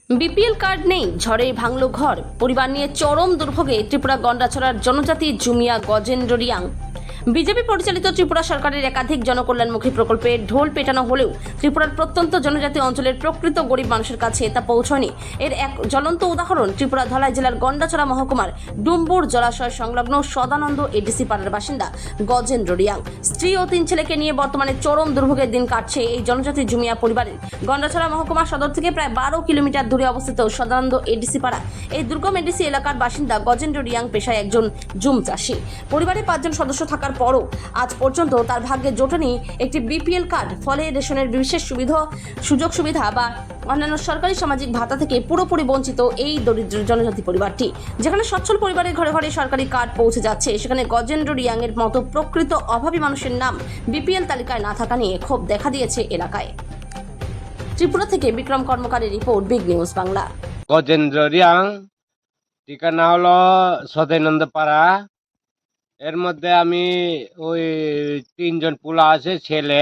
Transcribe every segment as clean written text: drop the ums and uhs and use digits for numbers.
BPL card নেই, ঝড়ে ভাঙল ঘর, পরিবার নিয়ে চরম দুর্ভোগে ত্রিপুরা গন্ডাছড়ার জনজাতি জুমিয়া গজেন্দ্র রিয়াং। বিজেপি পরিচালিত ত্রিপুরা সরকারের একাধিক জনকল্যাণমুখী প্রকল্পে ঢোল পেটানো হলেও ত্রিপুরার প্রত্যন্ত জনজাতি অঞ্চলের প্রকৃত গরিব মানুষের কাছে তা পৌঁছয়নি। এর এক জ্বলন্ত উদাহরণ ত্রিপুরা ধলাই জেলার গন্ডাছড়া মহকুমার ডুম্বুর জলাশয় সংলগ্ন সদানন্দ এডিসি পাড়ার বাসিন্দা গজেন্দ্র রিয়াং। স্ত্রী ও 3 ছেলেকে নিয়ে বর্তমানে চরম দুর্ভোগের দিন কাটছে এই জনজাতি জুমিয়া পরিবারের। গন্ডাছড়া মহকুমা সদর থেকে প্রায় 12 কিলোমিটার দূরে অবস্থিত সদানন্দ এডিসি পাড়া এই দুর্গম এডিসি এলাকার বাসিন্দা গজেন্দ্র রিয়াং পেশায় একজন জুম চাষী। পরিবারে 5 জন সদস্য থাকার পরও আজ পর্যন্ত তার ভাগ্যে জোটেনি একটি বিপিএল কার্ড। ফলে রেশনের বিশেষ সুযোগ সুবিধা বা অন্যান্য সরকারি সামাজিক ভাতা থেকে পুরোপুরি বঞ্চিত এই দরিদ্র জনজাতি পরিবারটি। যেখানে সচ্ছল পরিবারের ঘরে ঘরে সরকারি কার্ড পৌঁছে যাচ্ছে, সেখানে গজেন্দ্র রিয়াং এর মতো প্রকৃত অভাবী মানুষের নাম বিপিএল তালিকায় না থাকা নিয়ে ক্ষোভ দেখা দিয়েছে এলাকায়। ত্রিপুরা থেকে বিক্রম কর্মকারের report, big news Bangla. Gajendra Riang, ঠিকানা হলো সদানন্দ পাড়া। এর মধ্যে আমি ওই 3 জন পোলা আছে, ছেলে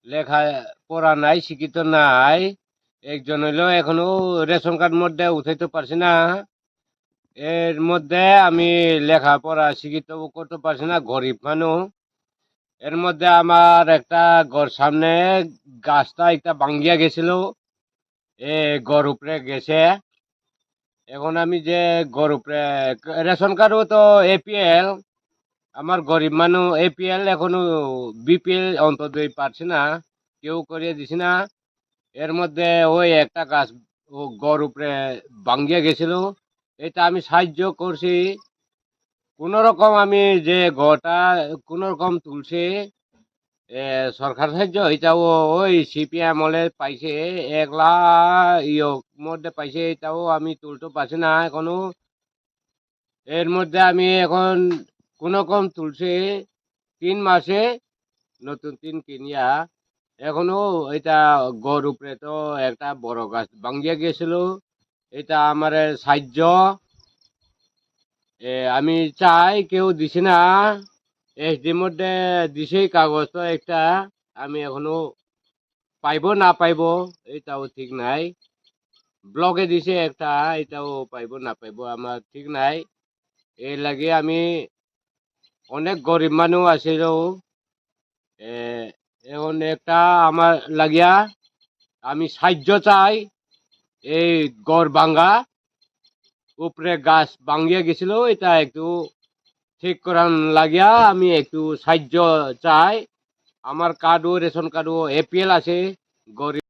লেখা পড়া নাই, শিক্ষিত নাই। একজন হইলো এখনো রেশন কার্ড মধ্যে উঠাইতে পারছি না। এর মধ্যে আমি লেখাপড়া শিক্ষিত করতে পারছি না, গরিব মানুষ। এর মধ্যে আমার একটা ঘর সামনে গাছটা একটা ভাঙ্গিয়া গেছিল, ঘর উপরে গেছে। এখন আমি যে ঘর উপরে রেশন কার্ডও তো এপিএল, আমার গরিব মানুষ এপিএল এখনো বিপিএল অন্তত পারছি না, কেউ করিয়ে দিছি না। এর মধ্যে ওই একটা গাছ ও ঘর উপরে ভাঙ্গিয়া গেছিল, এটা আমি সাহায্য করছি কোন রকম। আমি যে ঘরটা কোন রকম তুলছি, সরকার সাহায্য এটাও ওই সিপিএম আমলে পাইছে, 1 লাখ মধ্যে পাইছে, এটাও আমি তুলতে পারছি না এখনো। এর মধ্যে আমি এখন কোন রকম তুলছি 3 মাসে নতুন 3 কিনিয়া। এখনো এটা গড় উপরে তো একটা বড় গাছ ভাঙ্গিয়া গিয়েছিল, এটা আমার সাহায্য আমি চাই, কেউ দিছি না। এসডির মধ্যে দিছেই কাগজ তো একটা, আমি এখনো পাইব না পাইব এটাও ঠিক নাই। ব্লকে দিছে একটা, এটাও পাইব না পাইব আমার ঠিক নাই। এই লাগে আমি অনেক গরিব মানুষ আছিল, এখন একটা আমার লাগিয়া আমি সাহায্য চাই। এই গড় ভাঙ্গা উপরে গাছ ভাঙ্গিয়া গেছিল, এটা একটু ঠিক করার লাগিয়া আমি একটু সাহায্য চাই। আমার কার্ডও রেশন কার্ডও এপিএল আছে, গরিব